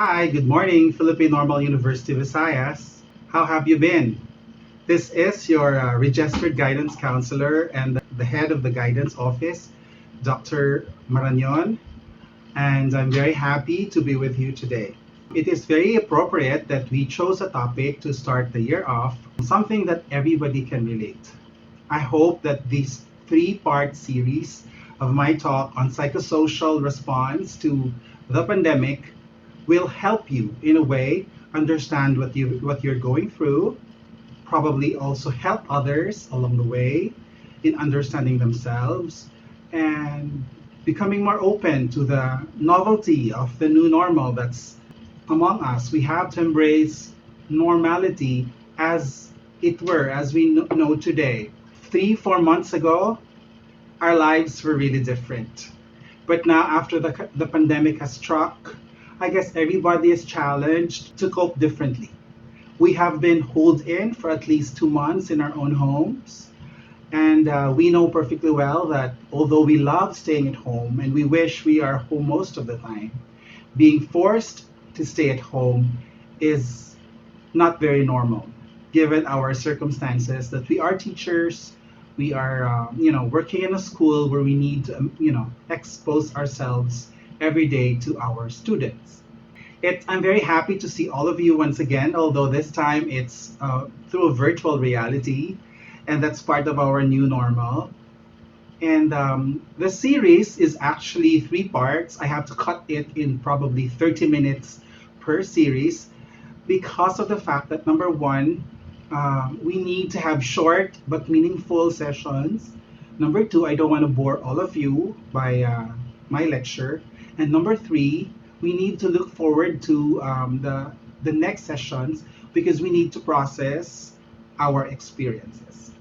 Hi, good morning, Philippine Normal University Visayas. How have you been? This is your registered guidance counselor and the head of the guidance office, Dr. Marañon, and I'm very happy to be with you today. It is very appropriate that we chose a topic to start the year off, something that everybody can relate. I hope that this three-part series of my talk on psychosocial response to the pandemic will help you in a way understand what you're going through, probably also help others along the way in understanding themselves and becoming more open to the novelty of the new normal that's among us. We have to embrace normality as it were, as we know today. 3, 4 months ago, our lives were really different. But now, after the pandemic has struck, I guess everybody is challenged to cope differently. We have been holed in for at least 2 months in our own homes. And we know perfectly well that although we love staying at home and we wish we are home most of the time, being forced to stay at home is not very normal given our circumstances that we are teachers, we are working in a school where we need to expose ourselves every day to our students. I'm very happy to see all of you once again, although this time it's through a virtual reality, and that's part of our new normal. And the series is actually 3 parts. I have to cut it in probably 30 minutes per series because of the fact that number one, we need to have short but meaningful sessions. Number two, I don't want to bore all of you by my lecture. And number three, we need to look forward to the next sessions because we need to process our experiences.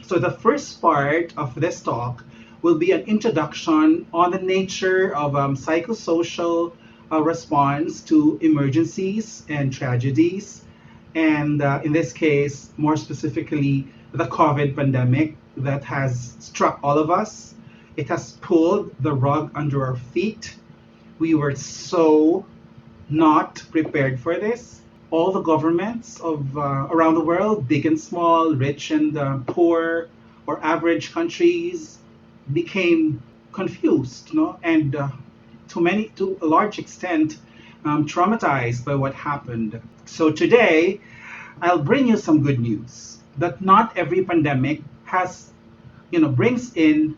So the first part of this talk will be an introduction on the nature of psychosocial response to emergencies and tragedies, and in this case, more specifically, the COVID pandemic that has struck all of us. It has pulled the rug under our feet. We were so not prepared for this. All the governments of around the world, big and small, rich and poor, or average countries, became confused, no, and to a large extent, traumatized by what happened. So today, I'll bring you some good news that not every pandemic brings in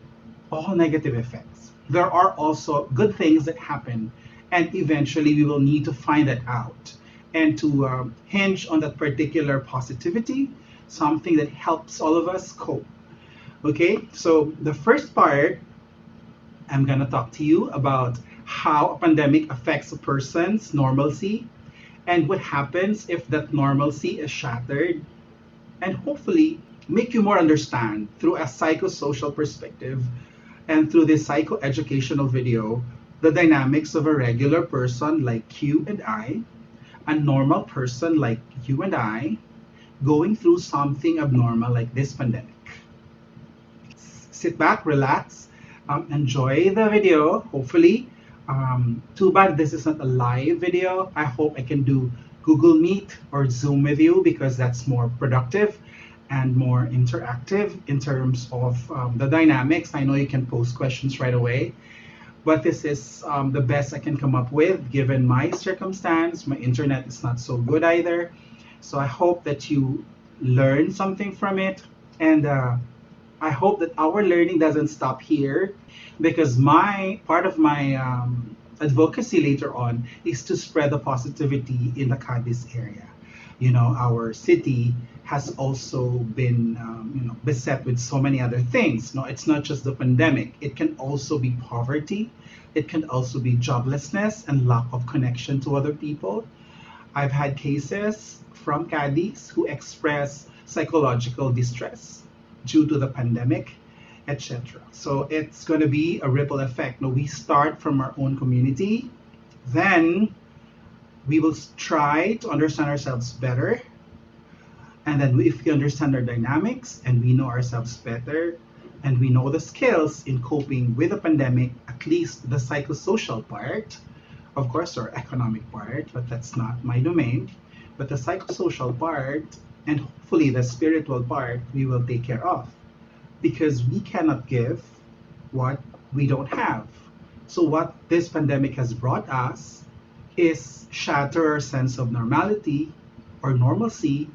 all negative effects. There are also good things that happen, and eventually we will need to find that out and to hinge on that particular positivity, something that helps all of us cope. Okay, so the first part, I'm going to talk to you about how a pandemic affects a person's normalcy and what happens if that normalcy is shattered, and hopefully make you more understand through a psychosocial perspective and through this psychoeducational video the dynamics of a regular person like you and I, a normal person like you and I, going through something abnormal like this pandemic. Sit back, relax, enjoy the video, hopefully. Too bad this is not a live video. I hope I can do Google Meet or Zoom with you because that's more productive and more interactive in terms of the dynamics. I know you can post questions right away, but this is the best I can come up with given my circumstance. My internet is not so good either. So I hope that you learn something from it, and I hope that our learning doesn't stop here because my part of my advocacy later on is to spread the positivity in the Cadiz area. Our city has also been beset with so many other things. No, it's not just the pandemic. It can also be poverty. It can also be joblessness and lack of connection to other people. I've had cases from Cadiz who express psychological distress due to the pandemic, etc. So it's going to be a ripple effect. Now, we start from our own community, then we will try to understand ourselves better. And then if we understand our dynamics and we know ourselves better and we know the skills in coping with the pandemic, at least the psychosocial part, of course, our economic part, but that's not my domain. But the psychosocial part and hopefully the spiritual part we will take care of because we cannot give what we don't have. So, what this pandemic has brought us is shatter our sense of normality or normalcy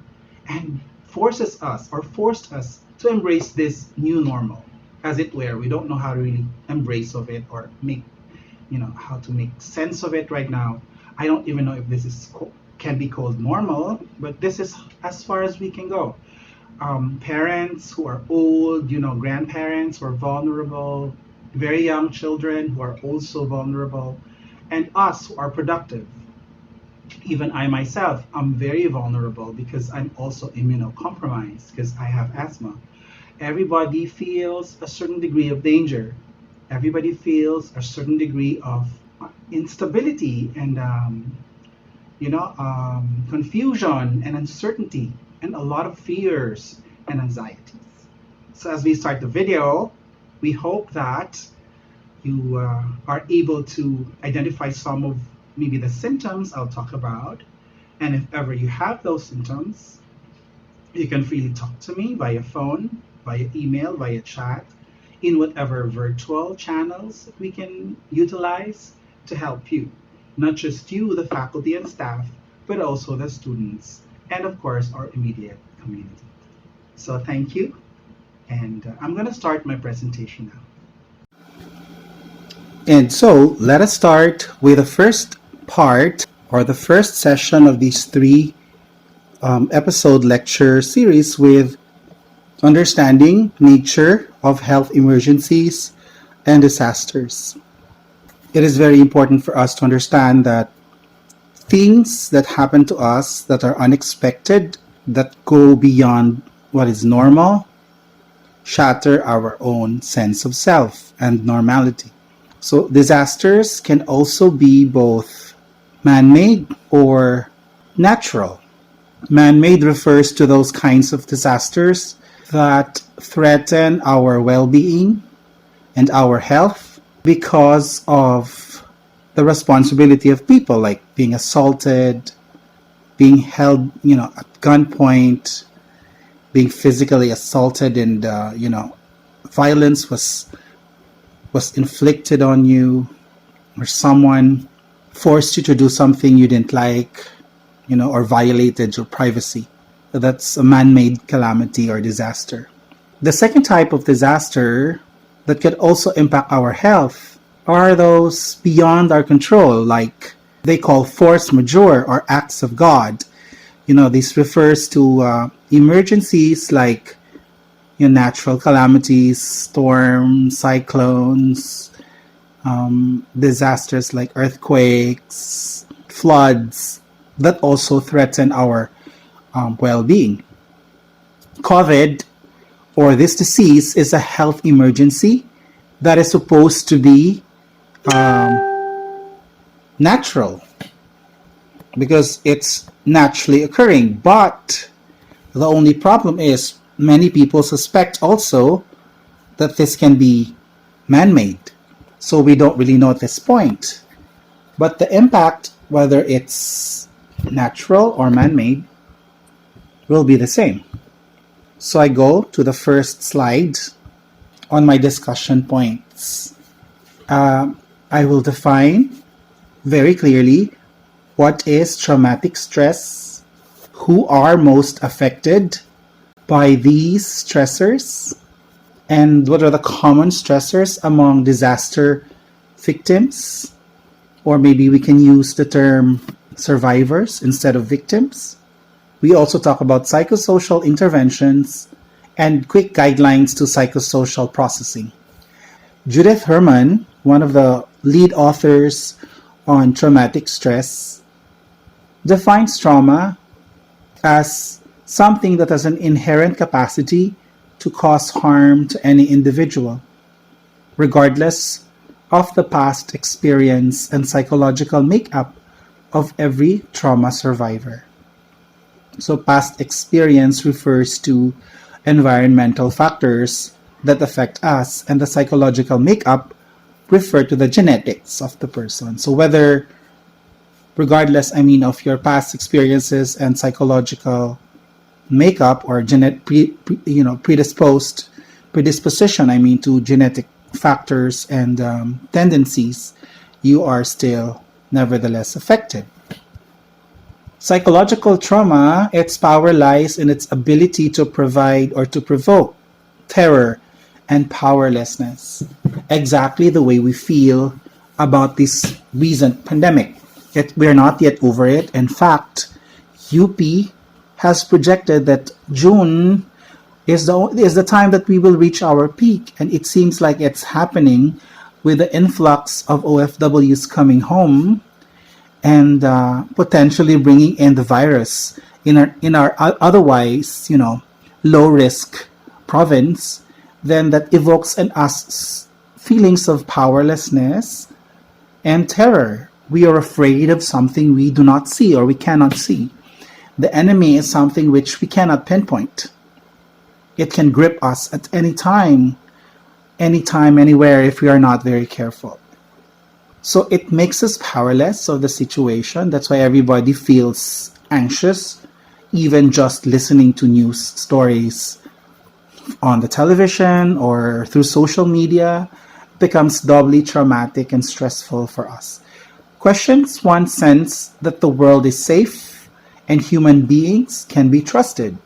and forced us to embrace this new normal as it were. We don't know how to really embrace of it or make how to make sense of it right now. I don't even know if this can be called normal, but this is as far as we can go. Parents who are old, grandparents who are vulnerable, very young children who are also vulnerable, and us who are productive. Even I myself, I'm very vulnerable because I'm also immunocompromised because I have asthma. Everybody feels a certain degree of danger. Everybody feels a certain degree of instability and confusion and uncertainty and a lot of fears and anxieties. So as we start the video, we hope that you are able to identify some of maybe the symptoms I'll talk about. And if ever you have those symptoms, you can freely talk to me via phone, via email, via chat, in whatever virtual channels that we can utilize to help you. Not just you, the faculty and staff, but also the students, and of course, our immediate community. So thank you, and I'm going to start my presentation now. And so let us start with the first part or the first session of these three episode lecture series with understanding nature of health emergencies and disasters. It is very important for us to understand that things that happen to us that are unexpected, that go beyond what is normal, shatter our own sense of self and normality. So disasters can also be both man-made or natural. Man-made refers to those kinds of disasters that threaten our well-being and our health because of the responsibility of people, like being assaulted, being held, at gunpoint, being physically assaulted, and violence was inflicted on you, or someone forced you to do something you didn't like, or violated your privacy. So that's a man-made calamity or disaster. The second type of disaster that could also impact our health are those beyond our control, like they call force majeure or acts of God. This refers to emergencies like natural calamities, storms, cyclones, disasters like earthquakes, floods that also threaten our well-being. COVID, or this disease, is a health emergency that is supposed to be natural because it's naturally occurring. But the only problem is many people suspect also that this can be man-made. So we don't really know at this point. But the impact, whether it's natural or man-made, will be the same. So I go to the first slide on my discussion points. I will define very clearly what is traumatic stress, who are most affected by these stressors, and what are the common stressors among disaster victims, or maybe we can use the term survivors instead of victims. We also talk about psychosocial interventions and quick guidelines to psychosocial processing. Judith Herman, one of the lead authors on traumatic stress, defines trauma as something that has an inherent capacity to cause harm to any individual, regardless of the past experience and psychological makeup of every trauma survivor. So past experience refers to environmental factors that affect us, and the psychological makeup refer to the genetics of the person. So whether regardless, of your past experiences and psychological makeup or predisposition, to genetic factors and tendencies, you are still nevertheless affected. Psychological trauma, its power lies in its ability to provide or to provoke terror and powerlessness, exactly the way we feel about this recent pandemic. We're not yet over it. In fact, UP has projected that June is the time that we will reach our peak, and it seems like it's happening with the influx of OFWs coming home and potentially bringing in the virus in our otherwise low risk province. Then that evokes in us feelings of powerlessness and terror. We are afraid of something we do not see or we cannot see. The enemy is something which we cannot pinpoint. It can grip us at any time, anytime, anywhere if we are not very careful. So it makes us powerless of the situation. That's why everybody feels anxious, even just listening to news stories on the television or through social media becomes doubly traumatic and stressful for us. Questions one sense that the world is safe and human beings can be trusted.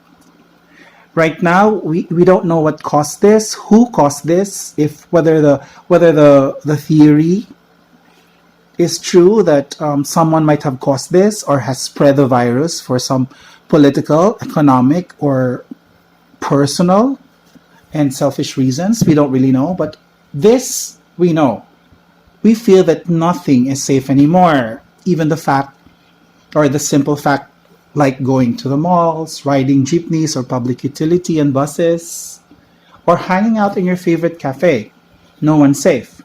Right now, we don't know what caused this, who caused this, if whether the theory is true that someone might have caused this or has spread the virus for some political, economic, or personal and selfish reasons. We don't really know, but this we know. We feel that nothing is safe anymore. Even the fact, or the simple fact, like going to the malls, riding jeepneys or public utility and buses, or hanging out in your favorite cafe. No one's safe.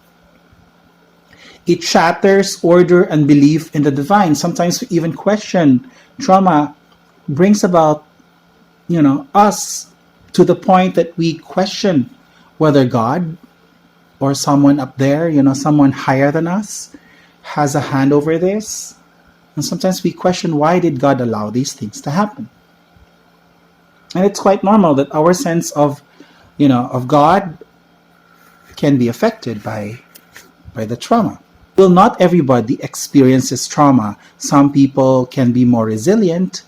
It shatters order and belief in the divine. Sometimes we even question. Trauma brings about, us to the point that we question whether God or someone up there, someone higher than us, has a hand over this. And sometimes we question, why did God allow these things to happen? And it's quite normal that our sense of God can be affected by the trauma. Well, not everybody experiences trauma. Some people can be more resilient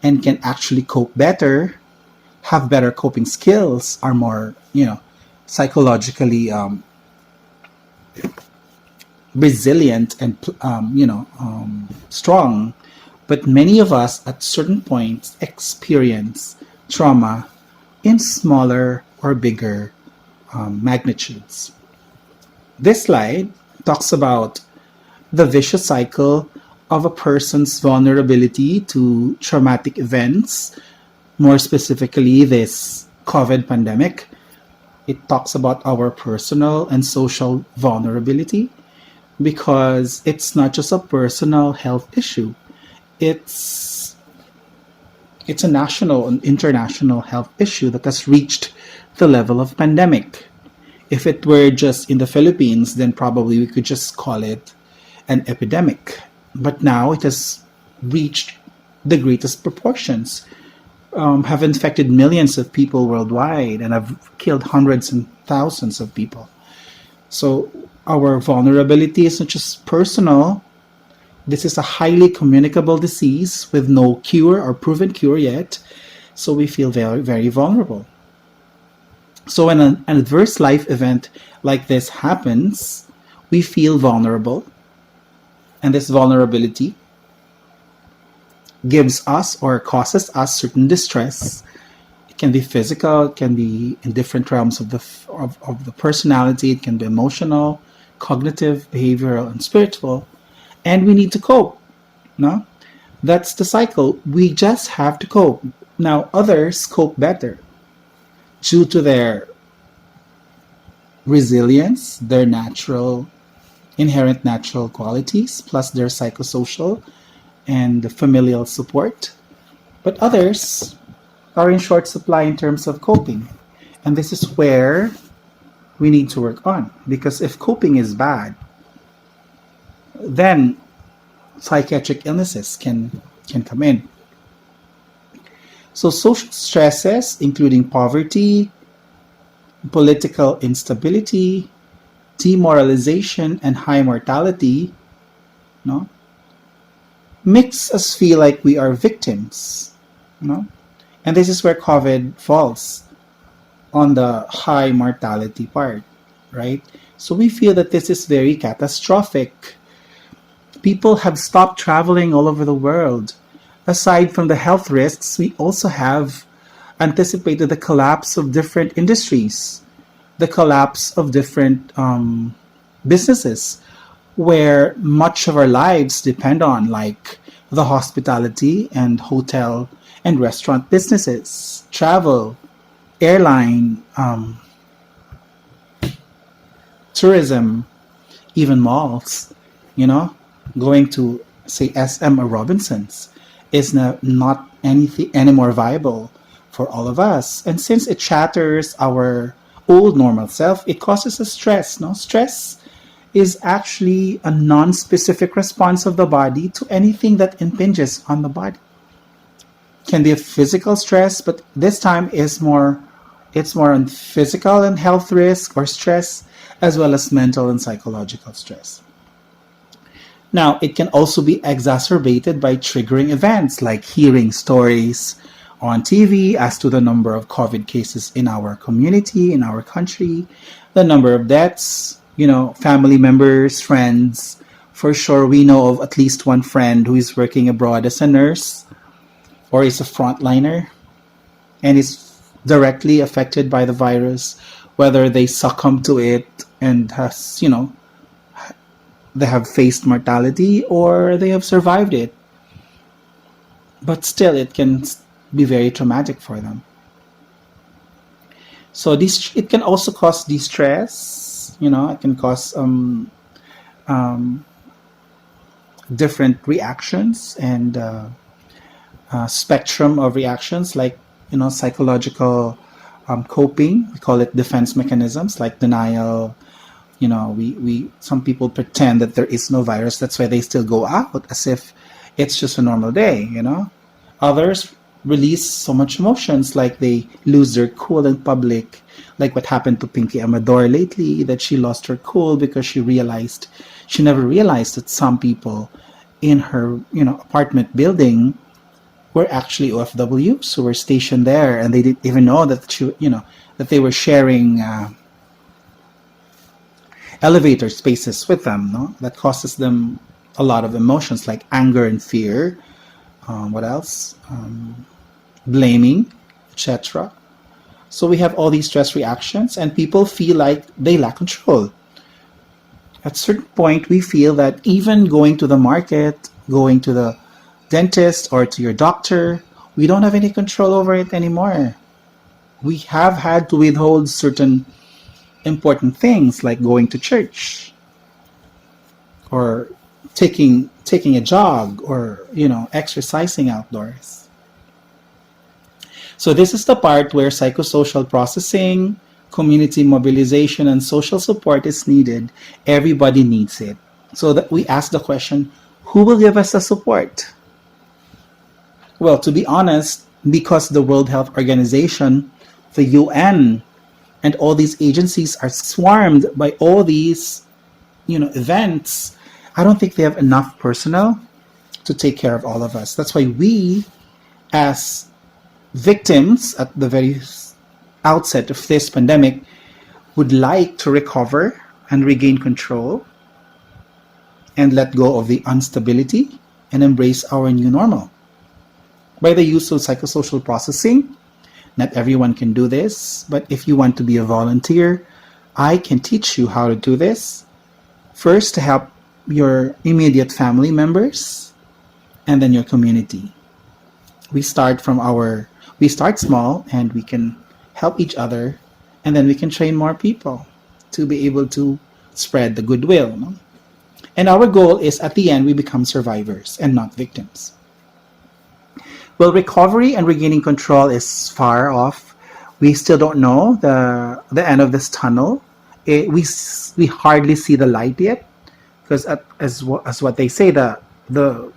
and can actually cope better, have better coping skills, are more, psychologically resilient and strong. But many of us at certain points experience trauma in smaller or bigger magnitudes. This slide talks about the vicious cycle of a person's vulnerability to traumatic events, more specifically this COVID pandemic. It talks about our personal and social vulnerability because it's not just a personal health issue. It's a national and international health issue that has reached the level of pandemic. If it were just in the Philippines, then probably we could just call it an epidemic. But now it has reached the greatest proportions, have infected millions of people worldwide, and have killed hundreds and thousands of people. So our vulnerability is not just personal. This is a highly communicable disease with no cure or proven cure yet. So we feel very, very vulnerable. So when an adverse life event like this happens, we feel vulnerable. And this vulnerability gives us or causes us certain distress. It can be physical, it can be in different realms of the personality, it can be emotional, cognitive, behavioral, and spiritual. And we need to cope. No? That's the cycle. We just have to cope. Now, others cope better due to their resilience, their inherent natural qualities, plus their psychosocial and familial support. But others are in short supply in terms of coping. And this is where we need to work on. Because if coping is bad, then psychiatric illnesses can come in. So social stresses, including poverty, political instability, demoralization, and high mortality, no, makes us feel like we are victims. No? And this is where COVID falls on the high mortality part, right? So we feel that this is very catastrophic. People have stopped traveling all over the world. Aside from the health risks, we also have anticipated the collapse of different industries, the collapse of different businesses where much of our lives depend on, like the hospitality and hotel and restaurant businesses, travel, airline, tourism, even malls. You know, going to say SM or Robinsons is not anything any more viable for all of us. And since it shatters our old normal self, it causes us stress. No, stress is actually a non-specific response of the body to anything that impinges on the body. Can be a physical stress, but this time is more it's more on physical and health risk or stress, as well as mental and psychological stress. Now, it can also be exacerbated by triggering events like hearing stories on TV as to the number of COVID cases in our community, in our country, the number of deaths, family members, friends. For sure, we know of at least one friend who is working abroad as a nurse or is a frontliner and is directly affected by the virus, whether they succumb to it and they have faced mortality or they have survived it. But still, it can be very traumatic for them. So this it can also cause distress. It can cause um, different reactions and spectrum of reactions, like psychological coping. We call it defense mechanisms, like denial. We some people pretend that there is no virus. That's why they still go out as if it's just a normal day. Others release so much emotions, like they lose their cool in public, like what happened to Pinky Amador lately, that she lost her cool because she never realized that some people in her apartment building were actually OFWs who were stationed there, and they didn't even know that they were sharing elevator spaces with them. No, that causes them a lot of emotions like anger and fear. What else? Blaming, etc. So we have all these stress reactions, and people feel like they lack control. At a certain point, we feel that even going to the market, going to the dentist or to your doctor, we don't have any control over it anymore. We have had to withhold certain important things like going to church or taking a jog or exercising outdoors. So this is the part where psychosocial processing, community mobilization, and social support is needed. Everybody needs it. So that we ask the question, who will give us the support? Well, to be honest, because the World Health Organization, the UN, and all these agencies are swarmed by all these events, I don't think they have enough personnel to take care of all of us. That's why we, as victims at the very outset of this pandemic, would like to recover and regain control and let go of the instability and embrace our new normal. By the use of psychosocial processing, not everyone can do this, but if you want to be a volunteer, I can teach you how to do this. First, to help your immediate family members and then your community. We start small and we can help each other, and then we can train more people to be able to spread the goodwill. No? And our goal is at the end we become survivors and not victims. Well, recovery and regaining control is far off. We still don't know the end of this tunnel. We hardly see the light yet, because as what they say, the the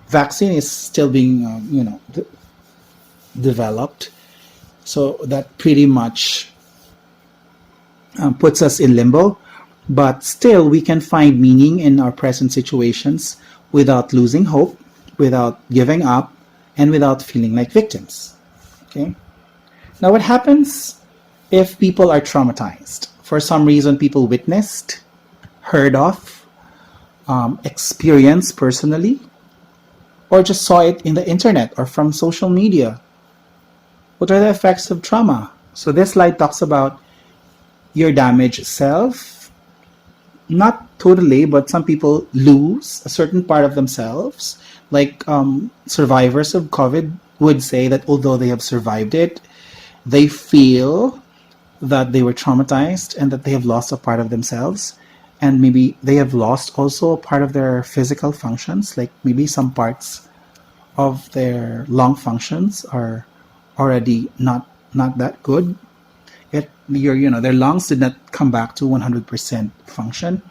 vaccine is still being, developed. So that pretty much puts us in limbo. But still, we can find meaning in our present situations without losing hope, without giving up, and without feeling like victims. Okay. Now, what happens if people are traumatized? For some reason, people witnessed, heard of, experienced personally, or just saw it in the internet or from social media. What are the effects of trauma? So, this slide talks about your damaged self. Not totally, but some people lose a certain part of themselves. Like survivors of COVID would say that although they have survived it, they feel that they were traumatized and that they have lost a part of themselves. And maybe they have lost also a part of their physical functions, like maybe some parts of their lung functions are already not that good. Their lungs did not come back to 100% function.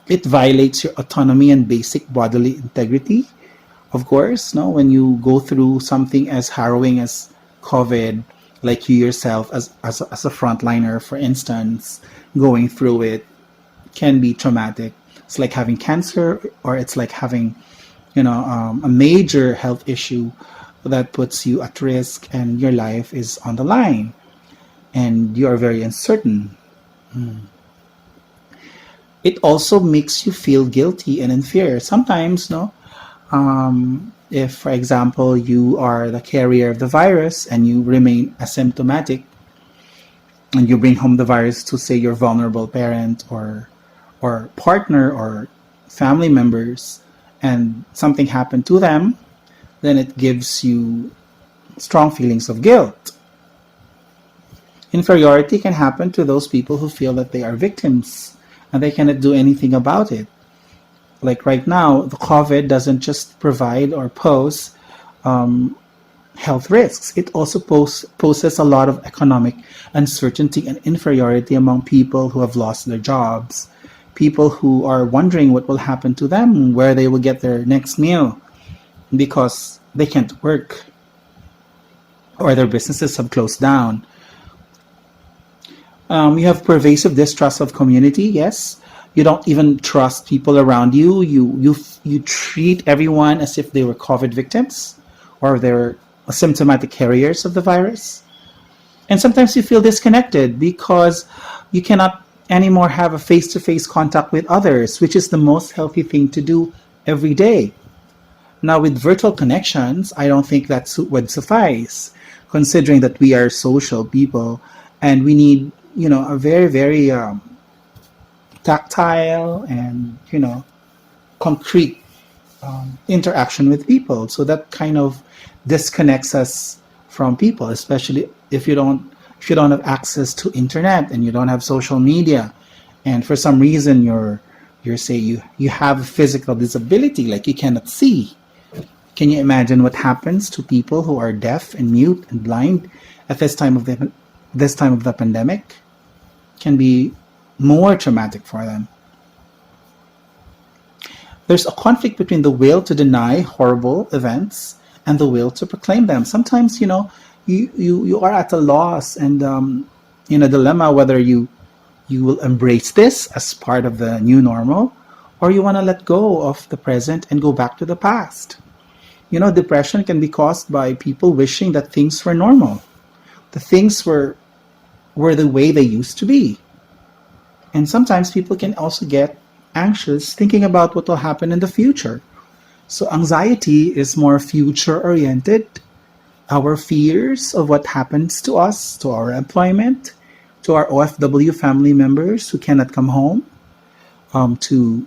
It violates your autonomy and basic bodily integrity. Of course, no, when you go through something as harrowing as COVID, like you yourself as a frontliner, for instance, going through it can be traumatic. It's like having cancer, or it's like having, a major health issue that puts you at risk and your life is on the line and you are very uncertain. It also makes you feel guilty and in fear. Sometimes, no, if, for example, you are the carrier of the virus and you remain asymptomatic, and you bring home the virus to, say, your vulnerable parent or partner or family members, and something happened to them, then it gives you strong feelings of guilt. Inferiority can happen to those people who feel that they are victims and they cannot do anything about it. Like right now, the COVID doesn't just provide or pose health risks. It also poses a lot of economic uncertainty and inferiority among people who have lost their jobs, people who are wondering what will happen to them, where they will get their next meal because they can't work or their businesses have closed down. You have pervasive distrust of community. Yes, you don't even trust people around you. You treat everyone as if they were COVID victims or they're asymptomatic carriers of the virus. And sometimes you feel disconnected because you cannot anymore have a face-to-face contact with others, which is the most healthy thing to do every day. Now, with virtual connections, I don't think that would suffice, considering that we are social people and we need, a very, very tactile and, concrete interaction with people. So that kind of disconnects us from people, especially if you don't have access to internet and you don't have social media, and for some reason you have a physical disability, like you cannot see. Can you imagine what happens to people who are deaf and mute and blind at this time of the pandemic? Can be more traumatic for them. There's a conflict between the will to deny horrible events and the will to proclaim them. Sometimes, you are at a loss and in a dilemma whether you will embrace this as part of the new normal, or you want to let go of the present and go back to the past. Depression can be caused by people wishing that things were normal. The things were the way they used to be. And sometimes people can also get anxious thinking about what will happen in the future. So anxiety is more future oriented. Our fears of what happens to us, to our employment, to our OFW family members who cannot come home, to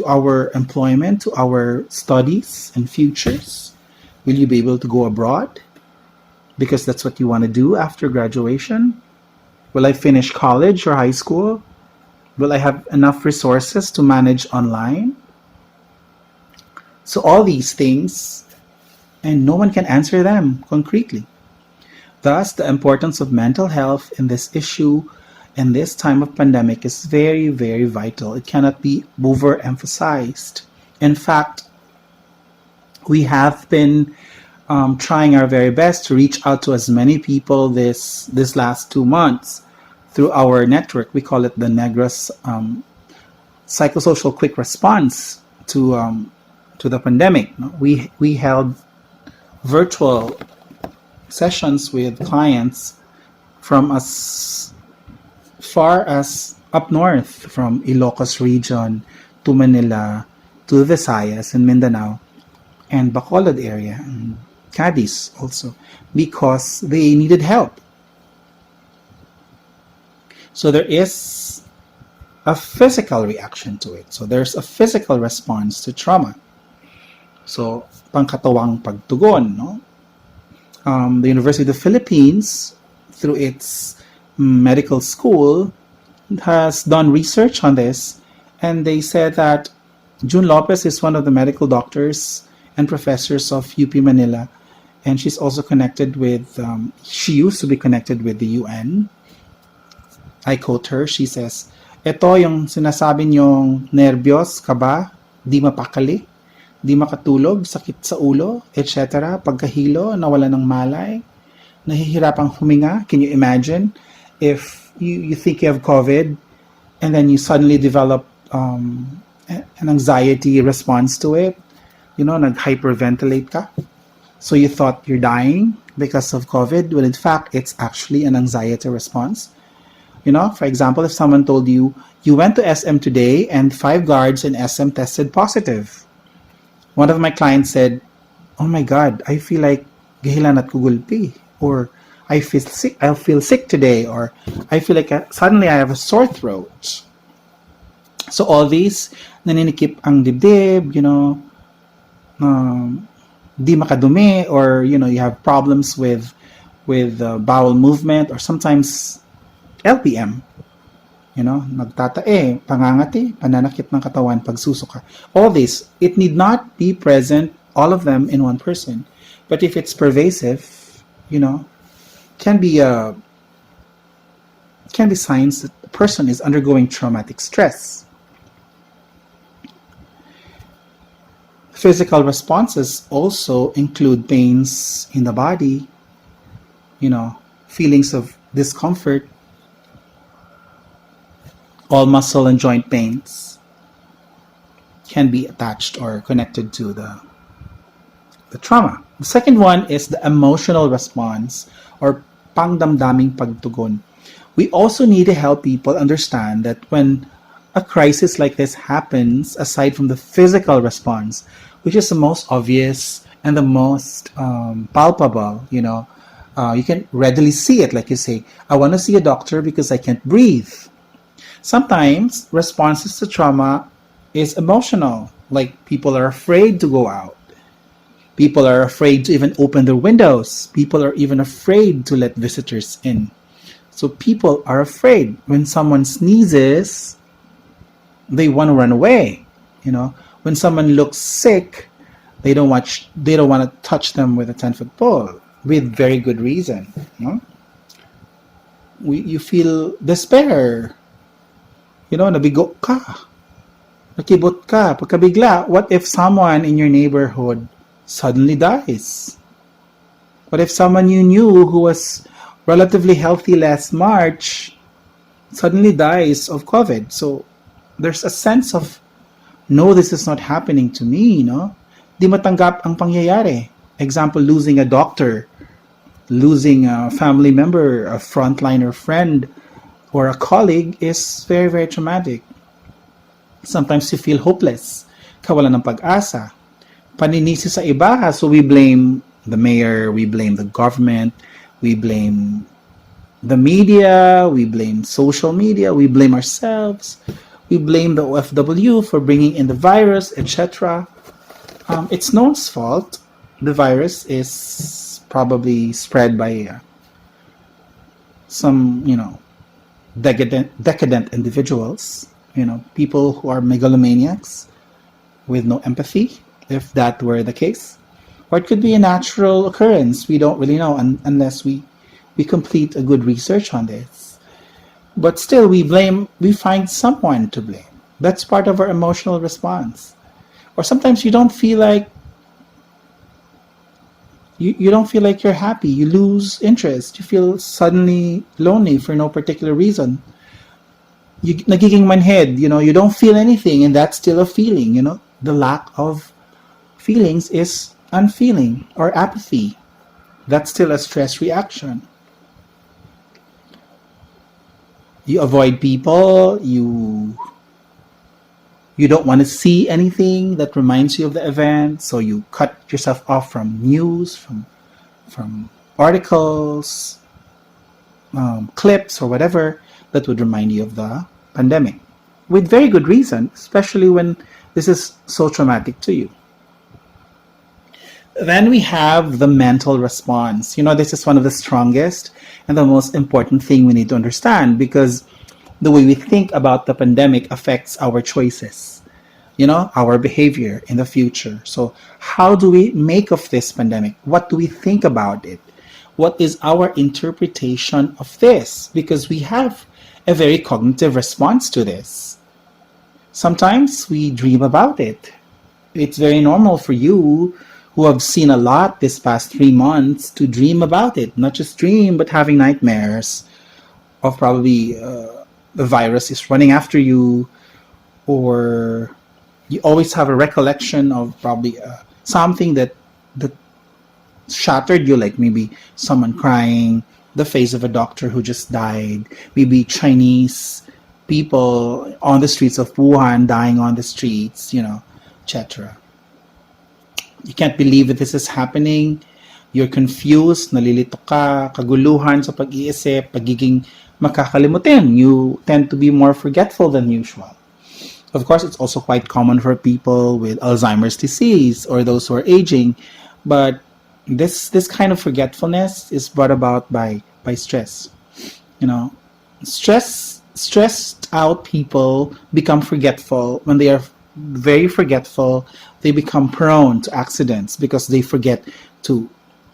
our employment, to our studies and futures. Will you be able to go abroad? Because that's what you want to do after graduation. Will I finish college or high school? Will I have enough resources to manage online? So all these things, and no one can answer them concretely. Thus, the importance of mental health in this issue And this time of pandemic is very, very vital. It cannot be overemphasized. In fact, we have been trying our very best to reach out to as many people this last 2 months through our network. We call it the Negros Psychosocial Quick Response to the pandemic. We held virtual sessions with clients from as far as up north, from Ilocos region to Manila to Visayas and Mindanao and Bacolod area and Cadiz also, because they needed help. So there is a physical reaction to it. So there's a physical response to trauma. So pangkatawang pagtugon, no? The University of the Philippines, through its medical school, has done research on this, and they said that June Lopez is one of the medical doctors and professors of UP Manila, and she's also connected with, she used to be connected with the UN. I quote her, she says, "Ito yung sinasabi niyong nervyos, kaba, di mapakali, di makatulog, sakit sa ulo, etc. Pagkahilo, nawala ng malay, nahihirapang huminga." Can you imagine if you think you have COVID and then you suddenly develop an anxiety response to it? You know, nag-hyperventilate ka. So you thought you're dying because of COVID, when in fact, it's actually an anxiety response. You know, for example, if someone told you, you went to SM today and 5 guards in SM tested positive. One of my clients said, "Oh my God, I feel like gahilan at kugulpi," or I feel sick today, or I feel like suddenly I have a sore throat. So all these, naninikip ang dibdib, you know, di makadumi, or you know, you have problems with bowel movement, or sometimes LPM, you know, nagtatae, pangangati, pananakit ng katawan, pagsusuka. All this, it need not be present, all of them in one person. But if it's pervasive, you know, can be signs that the person is undergoing traumatic stress. Physical responses also include pains in the body, you know, feelings of discomfort, all muscle and joint pains can be attached or connected to the trauma. The second one is the emotional response, or pangdamdaming pagtugon. We also need to help people understand that when a crisis like this happens, aside from the physical response, which is the most obvious and the most palpable, you know, you can readily see it. Like you say, I want to see a doctor because I can't breathe. Sometimes responses to trauma is emotional, like people are afraid to go out. People are afraid to even open their windows. People are even afraid to let visitors in. So people are afraid. When someone sneezes, they want to run away. You know, when someone looks sick, they don't want to touch them with a 10-foot pole, with very good reason. You know? You feel despair. You know, nabigo ka. Nakibot ka. Pagkabigla, what if someone in your neighborhood suddenly dies? What if someone you knew who was relatively healthy last March suddenly dies of COVID? So there's a sense of, no, this is not happening to me, no? Di matanggap ang pangyayari. Example, losing a doctor, losing a family member, a frontliner friend, or a colleague is very, very traumatic. Sometimes you feel hopeless, kawalan ng pag-asa, paninisi sa iba, so we blame the mayor, we blame the government, we blame the media, we blame social media, we blame ourselves, we blame the OFW for bringing in the virus, etc. It's no one's fault. The virus is probably spread by some, you know, decadent individuals, you know, people who are megalomaniacs with no empathy, if that were the case. Or it could be a natural occurrence. We don't really know unless we complete a good research on this. But still, we find someone to blame. That's part of our emotional response. Or sometimes you don't feel like you're happy. You lose interest. You feel suddenly lonely for no particular reason. You nagiging manhead, you don't feel anything, and that's still a feeling. The lack of feelings is unfeeling or apathy. That's still a stress reaction. You avoid people, you don't want to see anything that reminds you of the event, so you cut yourself off from news, from articles, clips, or whatever that would remind you of the pandemic. With very good reason, especially when this is so traumatic to you. Then we have the mental response. This is one of the strongest and the most important thing we need to understand, because the way we think about the pandemic affects our choices, our behavior in the future. So, how do we make of this pandemic? What do we think about it? What is our interpretation of this? Because we have a very cognitive response to this. Sometimes we dream about it. It's very normal for you who have seen a lot this past 3 months to dream about it. Not just dream, but having nightmares of probably the virus is running after you, or you always have a recollection of probably something that shattered you, like maybe someone crying, the face of a doctor who just died, maybe Chinese people on the streets of Wuhan dying on the streets, etc. You can't believe that this is happening. You're confused, nalilito ka, kaguluhan sa pag-iisip, pagiging makakalimutin. You tend to be more forgetful than usual. Of course, it's also quite common for people with Alzheimer's disease or those who are aging, but this kind of forgetfulness is brought about by stress. You know, stressed out people become forgetful. When they are very forgetful, they become prone to accidents because they forget to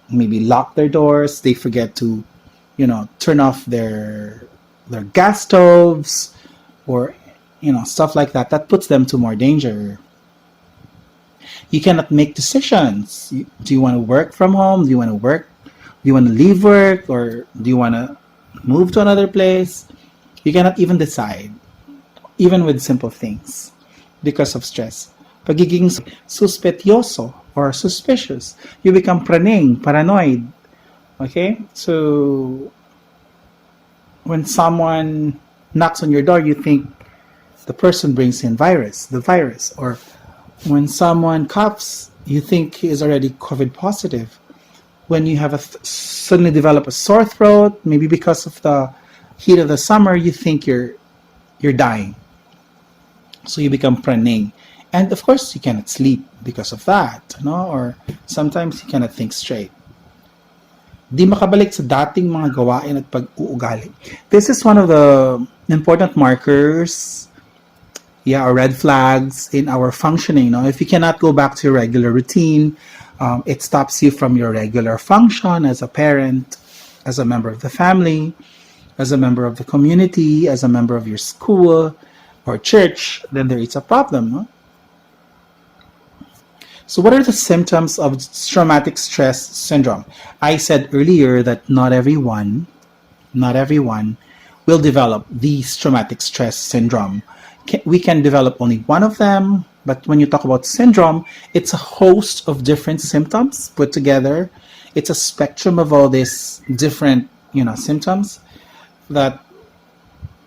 maybe lock their doors. They forget to, turn off their gas stoves, or stuff like that. That puts them to more danger. You cannot make decisions. Do you want to work from home? Do you want to work? Do you want to leave work, or do you want to move to another place? You cannot even decide, even with simple things, because of stress. Pagiging suspetyoso or suspicious, you become praning, paranoid. Okay? So, when someone knocks on your door, you think the person brings in the virus. Or when someone coughs, you think he is already COVID positive. When you have suddenly develop a sore throat, maybe because of the heat of the summer, you think you're dying. So you become praning. And of course, you cannot sleep because of that, or sometimes you cannot think straight. Di makabalik sa dating mga gawain at pag-uugali. This is one of the important markers, or red flags in our functioning. If you cannot go back to your regular routine, it stops you from your regular function as a parent, as a member of the family, as a member of the community, as a member of your school or church, then there is a problem. No? So what are the symptoms of traumatic stress syndrome? I said earlier that not everyone will develop these traumatic stress syndrome. We can develop only one of them, but when you talk about syndrome, it's a host of different symptoms put together. It's a spectrum of all these different, symptoms that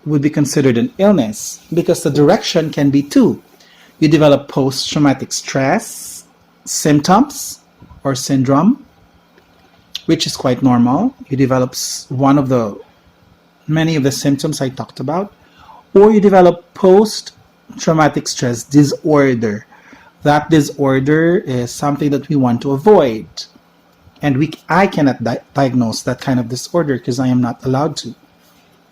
would be considered an illness, because the direction can be two. You develop post-traumatic stress symptoms or syndrome, which is quite normal. You develop many of the symptoms I talked about, or you develop post-traumatic stress disorder. That disorder is something that we want to avoid, and I cannot diagnose that kind of disorder because I am not allowed to.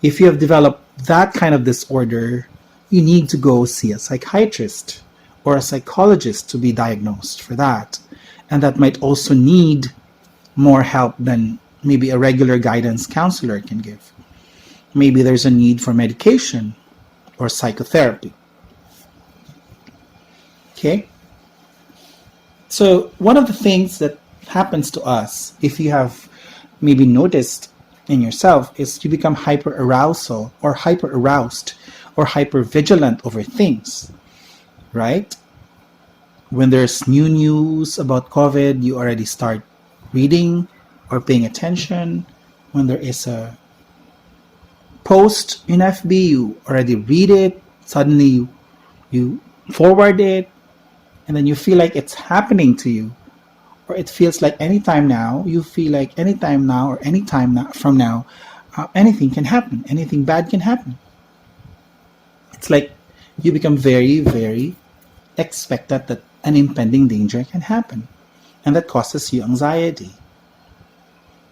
If you have developed that kind of disorder, you need to go see a psychiatrist or a psychologist to be diagnosed for that. And that might also need more help than maybe a regular guidance counselor can give. Maybe there's a need for medication or psychotherapy. Okay? So, one of the things that happens to us, if you have maybe noticed in yourself, is you become hyper arousal or hyper aroused or hyper vigilant over things, right? When there's new news about COVID, you already start reading or paying attention. When there is a post in FB, you already read it. Suddenly you forward it, and then you feel like it's happening to you. Or it feels like anytime now, you feel like anytime now or anytime from now, anything can happen. Anything bad can happen. It's like you become very, very expectant that an impending danger can happen. And that causes you anxiety.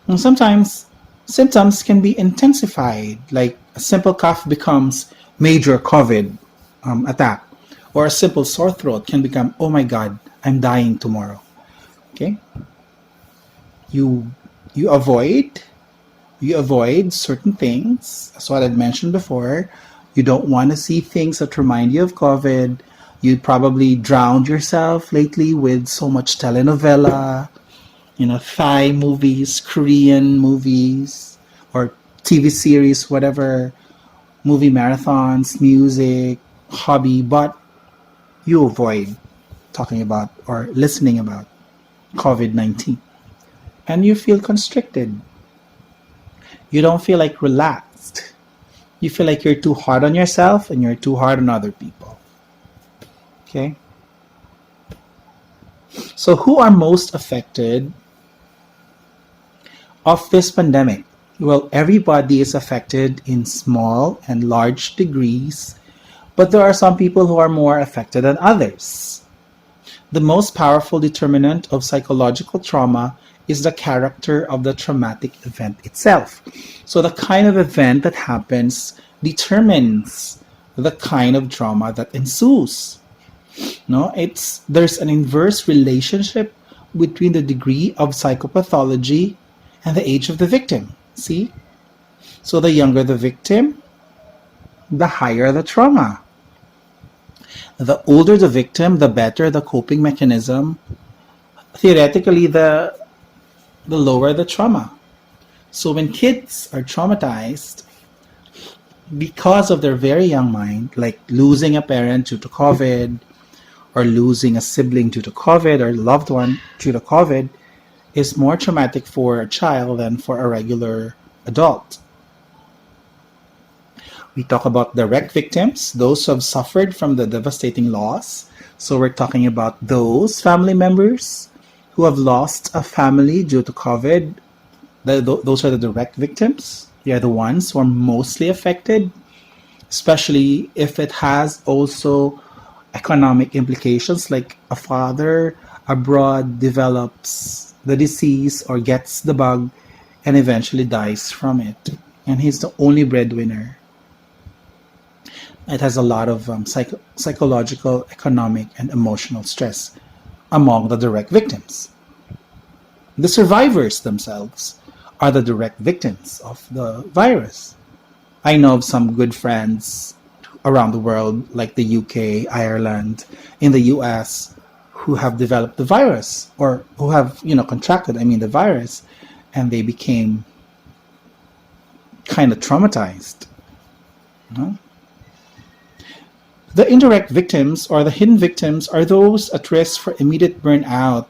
And sometimes symptoms can be intensified, like a simple cough becomes major COVID attack, or a simple sore throat can become, oh my God, I'm dying tomorrow. Okay, you you avoid you avoid certain things. That's what I'd mentioned before. You don't want to see things that remind you of COVID. You probably drowned yourself lately with so much telenovela, Thai movies, Korean movies, or TV series, whatever, movie marathons, music, hobby, but you avoid talking about or listening about COVID 19. And you feel constricted. You don't feel like relaxed. You feel like you're too hard on yourself and you're too hard on other people. Okay? So, who are most affected of this pandemic? Well, everybody is affected in small and large degrees, but there are some people who are more affected than others. The most powerful determinant of psychological trauma is the character of the traumatic event itself. So, the kind of event that happens determines the kind of trauma that ensues. No, there's an inverse relationship between the degree of psychopathology and the age of the victim. See? So the younger the victim, the higher the trauma. The older the victim, the better the coping mechanism. Theoretically, the lower the trauma. So when kids are traumatized because of their very young mind, like losing a parent due to COVID, or losing a sibling due to COVID, or a loved one due to COVID, is more traumatic for a child than for a regular adult. We talk about direct victims, those who have suffered from the devastating loss. So we're talking about those family members who have lost a family due to COVID. Those are the direct victims. They are the ones who are mostly affected, especially if it has also economic implications, like a father abroad develops the disease or gets the bug and eventually dies from it. And he's the only breadwinner. It has a lot of psychological, economic, and emotional stress among the direct victims. The survivors themselves are the direct victims of the virus. I know of some good friends around the world, like the UK, Ireland, in the US, who have developed the virus or who have, contracted, the virus, and they became kind of traumatized. You know? The indirect victims or the hidden victims are those at risk for immediate burnout,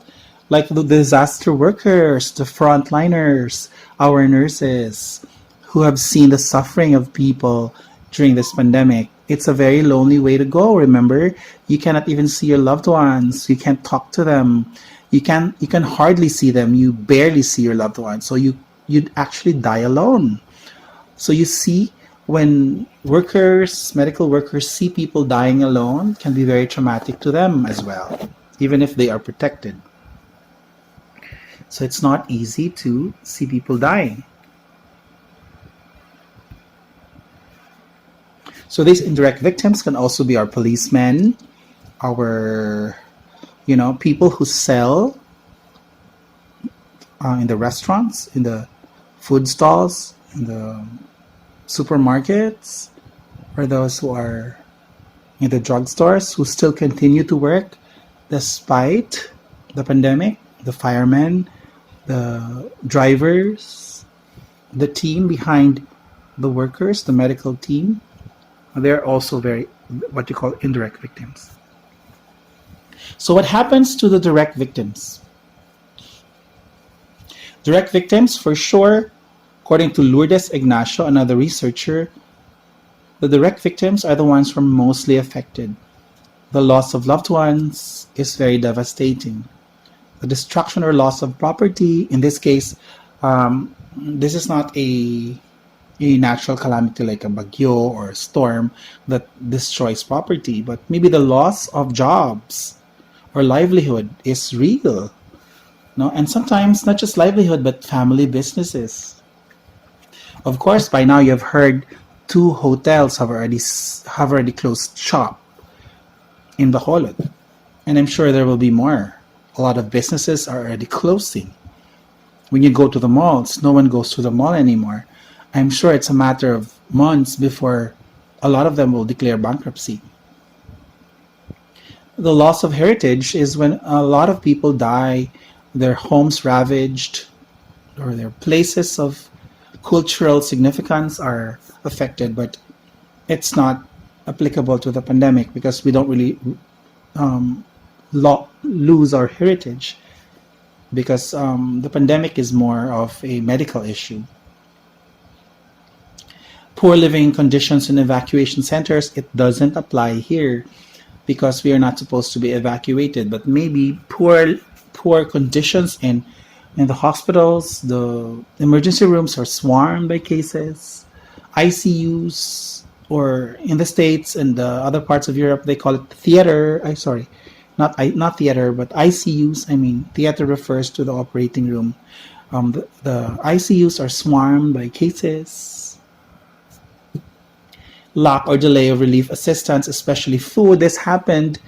like the disaster workers, the frontliners, our nurses, who have seen the suffering of people during this pandemic. It's a very lonely way to go. Remember, you cannot even see your loved ones. You can't talk to them. You can hardly see them. You barely see your loved ones. So you'd actually die alone. So you see, when medical workers see people dying alone, can be very traumatic to them as well, even if they are protected. So it's not easy to see people dying. So these indirect victims can also be our policemen, our, people who sell in the restaurants, in the food stalls, in the supermarkets, or those who are in the drugstores who still continue to work despite the pandemic, the firemen, the drivers, the team behind the workers, the medical team, they're also very what you call indirect victims. So, what happens to the direct victims? Direct victims, for sure, according to Lourdes Ignacio, another researcher, the direct victims are the ones who are mostly affected. The loss of loved ones is very devastating. The destruction or loss of property, in this case, this is not a natural calamity like a bagyo or a storm that destroys property, but maybe the loss of jobs or livelihood is real. No, and sometimes not just livelihood but family businesses. Of course, by now you've heard two hotels have already closed shop in Bacolod, and I'm sure there will be more. A lot of businesses are already closing. When you go to the malls, no one goes to the mall anymore. I'm sure it's a matter of months before a lot of them will declare bankruptcy. The loss of heritage is when a lot of people die, their homes ravaged, or their places of cultural significance are affected, but it's not applicable to the pandemic because we don't really lose our heritage because the pandemic is more of a medical issue. Poor living conditions in evacuation centers, it doesn't apply here because we are not supposed to be evacuated, but maybe poor conditions in the hospitals, the emergency rooms are swarmed by cases. ICUs, or in the States and the other parts of Europe, they call it theater. I sorry, not theater, but ICUs. I mean, theater refers to the operating room. The ICUs are swarmed by cases. Lack or delay of relief assistance, especially food. This happened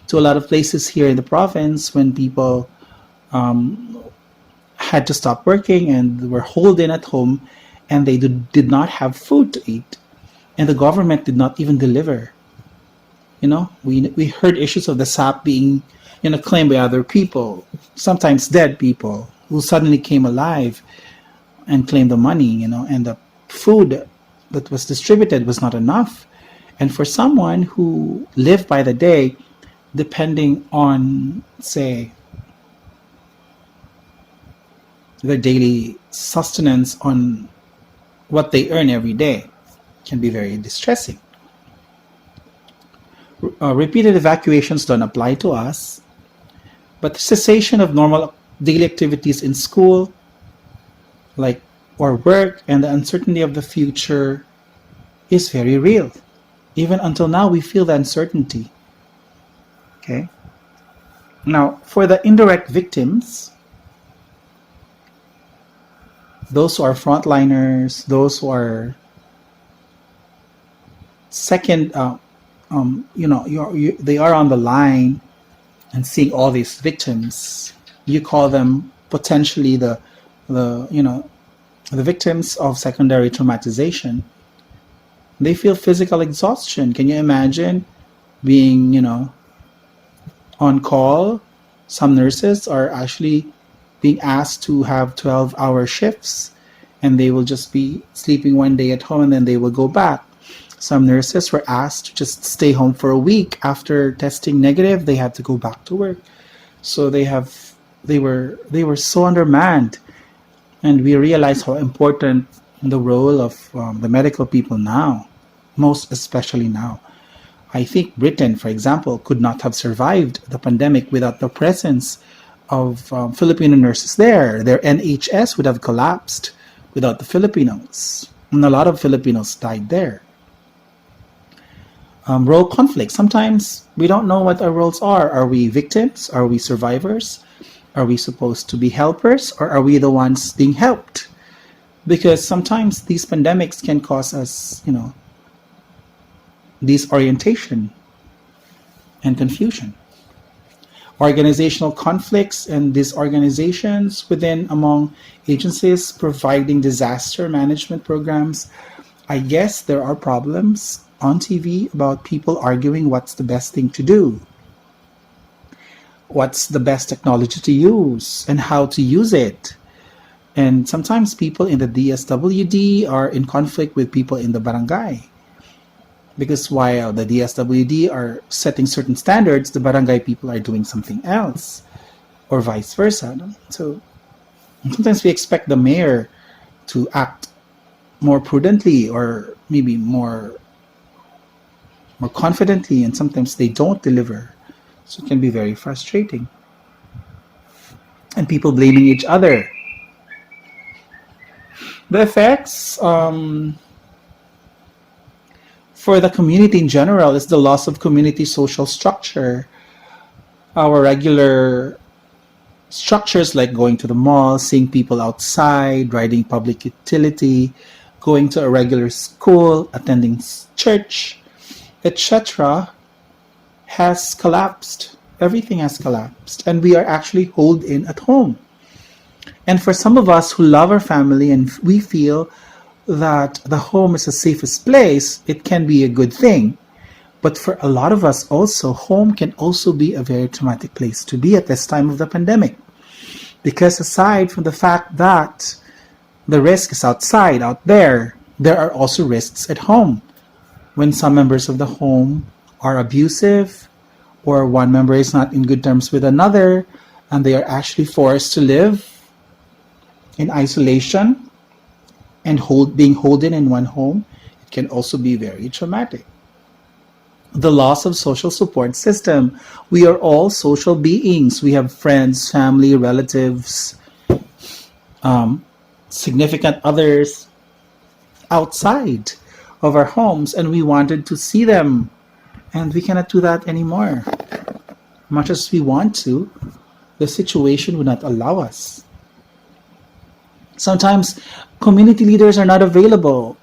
to a lot of places here in the province when people had to stop working and were holed in at home and they did not have food to eat. And the government did not even deliver. We heard issues of the SAP being, claimed by other people, sometimes dead people who suddenly came alive and claimed the money, and the food that was distributed was not enough. And for someone who lived by the day, depending on, say, their daily sustenance on what they earn every day, can be very distressing. Repeated evacuations don't apply to us, but the cessation of normal daily activities in school, like or work, and the uncertainty of the future is very real. Even until now, we feel the uncertainty. Okay. Now, for the indirect victims, those who are frontliners, those who are second, they are on the line and seeing all these victims. You call them potentially the victims of secondary traumatization. They feel physical exhaustion. Can you imagine being, on call? Some nurses are actually being asked to have 12-hour shifts and they will just be sleeping one day at home and then they will go back. Some nurses were asked to just stay home for a week. After testing negative, they had to go back to work. So they were so undermanned. And we realize how important the role of the medical people now, most especially now. I think Britain, for example, could not have survived the pandemic without the presence of Filipino nurses there. Their NHS would have collapsed without the Filipinos. And a lot of Filipinos died there. Role conflict. Sometimes we don't know what our roles are. Are we victims? Are we survivors? Are we supposed to be helpers, or are we the ones being helped? Because sometimes these pandemics can cause us, disorientation and confusion. Organizational conflicts and disorganizations among agencies providing disaster management programs I guess there are problems on TV about people arguing what's the best thing to do, what's the best technology to use, and how to use it. And sometimes people in the DSWD are in conflict with people in the barangay. Because while the DSWD are setting certain standards, the barangay people are doing something else, or vice versa. No? So sometimes we expect the mayor to act more prudently or maybe more confidently, and sometimes they don't deliver. So it can be very frustrating. And people blaming each other. The effects for the community in general is the loss of community social structure. Our regular structures like going to the mall, seeing people outside, riding public utility, going to a regular school, attending church, etc., has collapsed. Everything has collapsed, and we are actually holed in at home. And for some of us who love our family and we feel that the home is the safest place, it can be a good thing. But for a lot of us also, home can also be a very traumatic place to be at this time of the pandemic. Because aside from the fact that the risk is outside, out there are also risks at home. When some members of the home are abusive, or one member is not in good terms with another, and they are actually forced to live in isolation and being holden in one home, it can also be very traumatic. The loss of social support system. We are all social beings. We have friends, family, relatives, um, significant others outside of our homes, and we wanted to see them, and we cannot do that anymore. Much as we want to, the situation would not allow us. Sometimes community leaders are not available.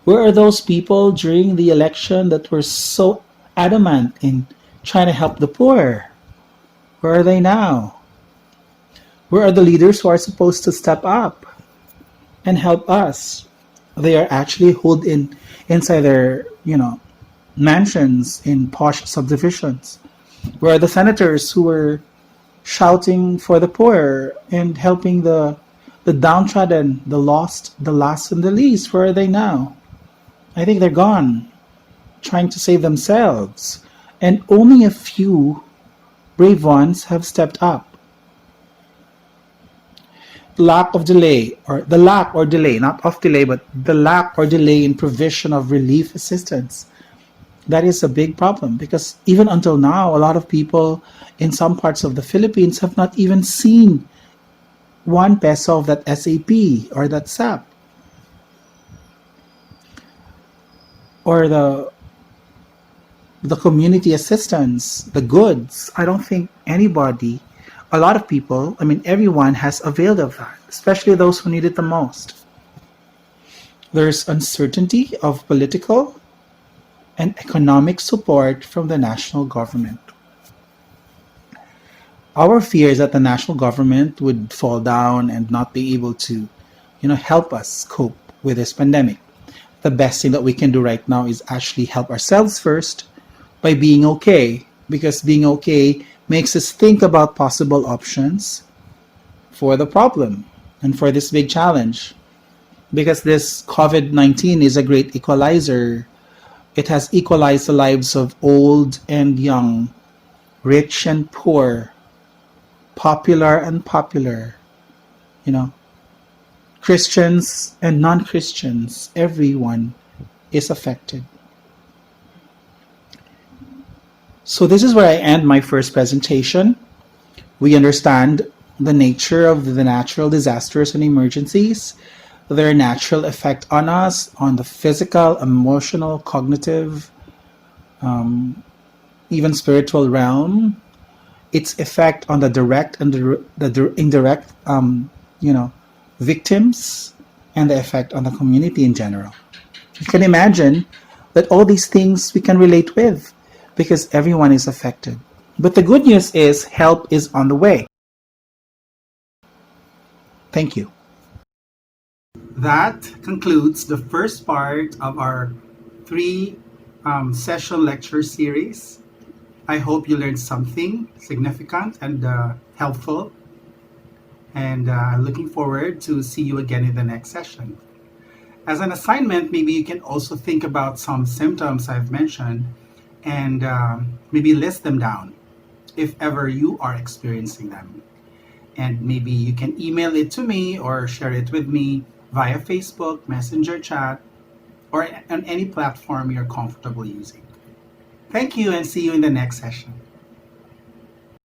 Where are those people during the election that were so adamant in trying to help the poor? Where are they now? Where are the leaders who are supposed to step up and help us? They are actually holed in inside their, mansions in posh subdivisions. Where are the senators who were shouting for the poor and helping the downtrodden, the lost, the last and the least? Where are they now? I think they're gone, trying to save themselves. And only a few brave ones have stepped up. Lack of delay, or the lack or delay, not of delay, but the lack or delay in provision of relief assistance. That is a big problem because even until now, a lot of people in some parts of the Philippines have not even seen 1 peso of that SAP or that SAP or the community assistance, the goods. I don't think anybody, a lot of people, I mean, everyone has availed of that, especially those who need it the most. There's uncertainty of political and economic support from the national government. Our fear is that the national government would fall down and not be able to, help us cope with this pandemic. The best thing that we can do right now is actually help ourselves first by being okay, because being okay makes us think about possible options for the problem and for this big challenge. Because this COVID-19 is a great equalizer. It has equalized the lives of old and young, rich and poor, popular and popular, you know, Christians and non-Christians. Everyone is affected. So this is where I end my first presentation. We understand the nature of the natural disasters and emergencies, their natural effect on us, on the physical, emotional, cognitive, even spiritual realm, its effect on the direct and the indirect, victims, and the effect on the community in general. You can imagine that all these things we can relate with because everyone is affected. But the good news is help is on the way. Thank you. That concludes the first part of our three session lecture series. I hope you learned something significant and helpful. And looking forward to see you again in the next session. As an assignment, maybe you can also think about some symptoms I've mentioned and maybe list them down if ever you are experiencing them. And maybe you can email it to me or share it with me via Facebook, Messenger chat, or on any platform you're comfortable using. Thank you and see you in the next session.